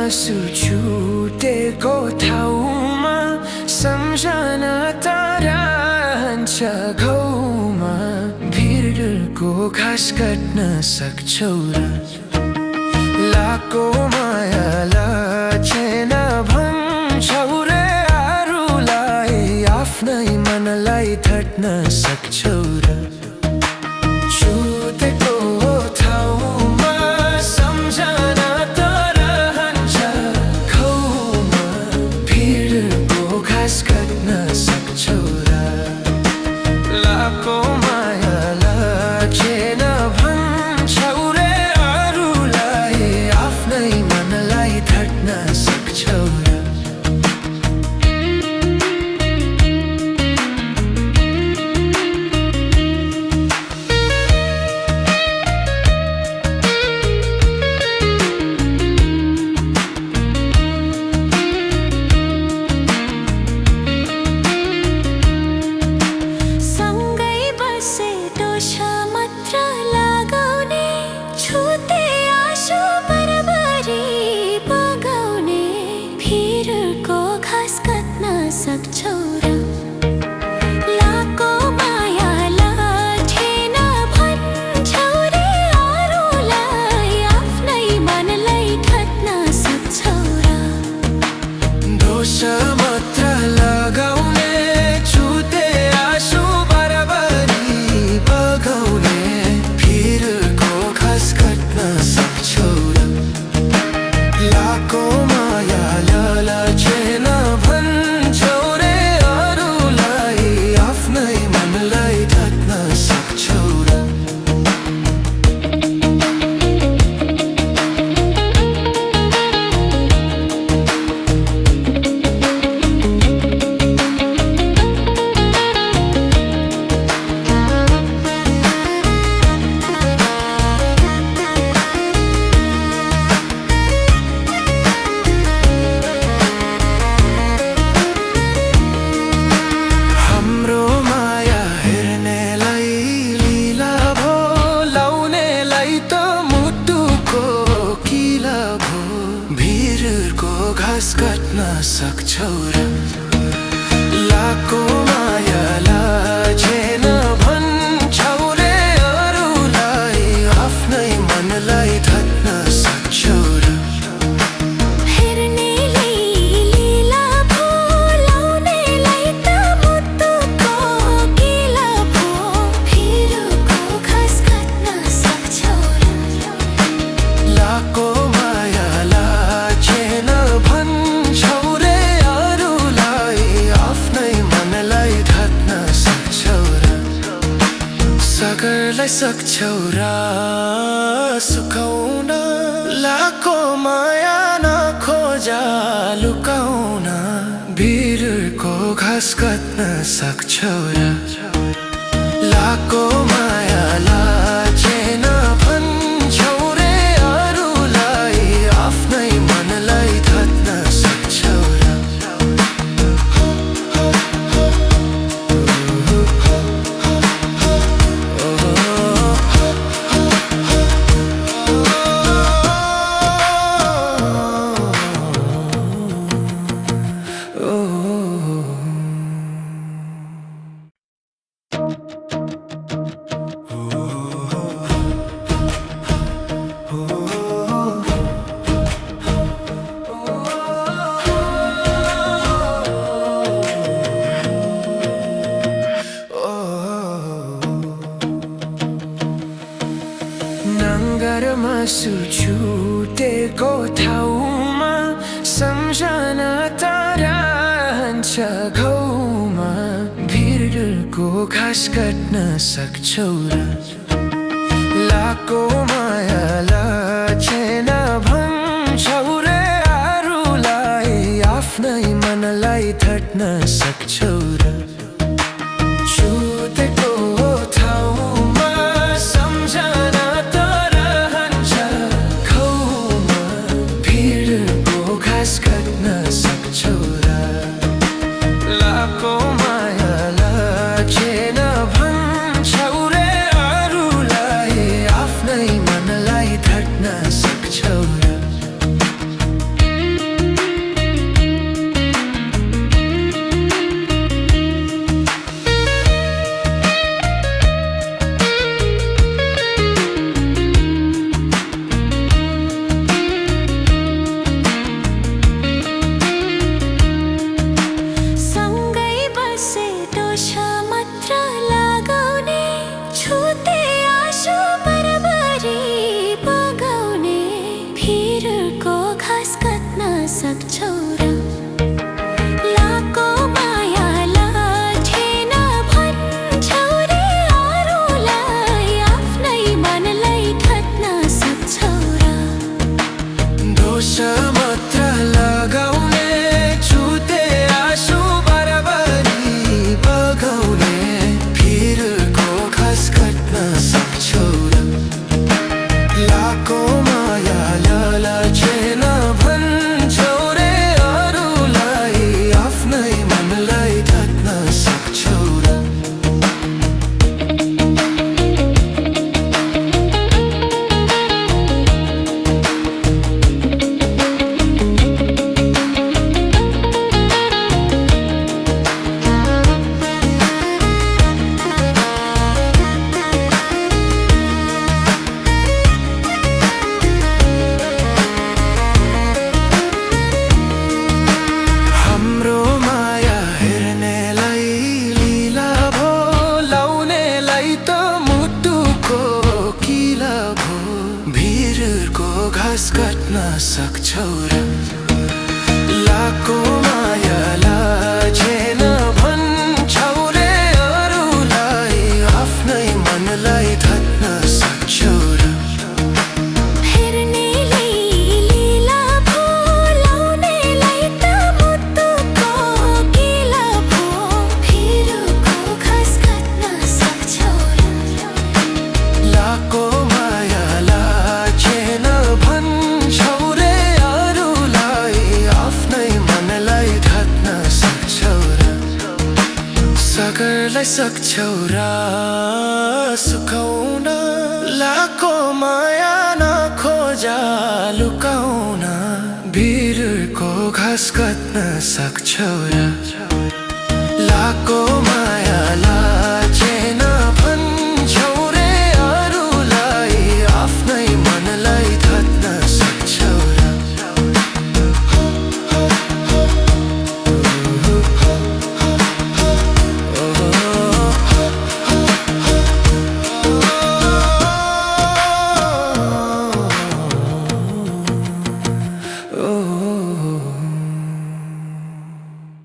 आँसु छुटेको ठाउँमा सम्झना तारा हान्छ घाउमा भिरको घाँस काट्न सक्छौ र लाको माया लाछेन भन्छौ रे अरूलाई आफ्नै मनलाई थट्न सक्छौ र छुटेको ठाउँमा सम्झना तारा हान्छ घाउमा भिरको घाँस काट्न सक्छौ र लाको माया लाछेन भन्छौ रे अरूलाई आफ्नै मनलाई थट्न सक्छौ र सक्छौ र लाको माया लाछेन भन्छौ रे अरूलाई आफ्नै मनलाई थट्न सक्छौ र दोष मात्र लगाउने छुते आँसु बराबरी बगाउने भिरको घाँस काट्न सक्छौ र लाको माया लाछेन भन्छौ रे अरूलाई आफ्नै मनलाई थट्न सक्छौ र हाम्रो माया हेर्नेलाई लीला भो लाउनेलाई त मुटुको किला भो भिरको घाँस काट्न सक्छौ र लाको माया लाछेन भन्छौ रे अरूलाई आफ्नै मनलाई थट्न सक्छौ र हेर्नेलाई लीला भो लाउनेलाई त मुटुको किला भो भिरको घाँस काट्न सक्छौ र लाको माया लाछेन भन्छौ रे अरूलाई आफ्नै मनलाई थट्न सक्छौ र सागरलाई सक्छौ र सुकाउन लाको माया नखोजा लुकाउन भिरको घाँस काट्न सक्छौ र लाको माया लाछेन भन्छौ रे अरूलाई आफ्नै मनलाई थट्न सक्छौ र नङ्गरमा छुटेको ठाउँमा सम्झना तारा हान्छ घाउमा भिरको घाँस काट्न सक्छौ र लाको माया लाछेन भन्छौ रे अरूलाई आफ्नै मनलाई थट्न सक्छौ र छुटेको ठाउँमा सम्झना तारा हान्छ घाउमा भिरको घाँस काट्न सक्छौ र लाको माया लाछेन भन्छौ रे अरूलाई आफ्नै मनलाई थट्न सक्छौ र घाँस काट्न सक्छौ र लाको माया लाजेन भन्छौ रे अरूलाई आफ्नै मनलाई धत्न सक्छौ र हेर्नेले लीला भो लाउनेलाई त मुटुको गिला भो भिरको घाँस काट्न सक्छौ र लाको माया लाजेन भन्छौ रे अरूलाई आफ्नै मनलाई धत्न सक्छौ र सागरलाई सक्छौ र सुकाउन लाको माया नखोजा लुकाउन भिरको घाँस काट्न सक्छौ र लाको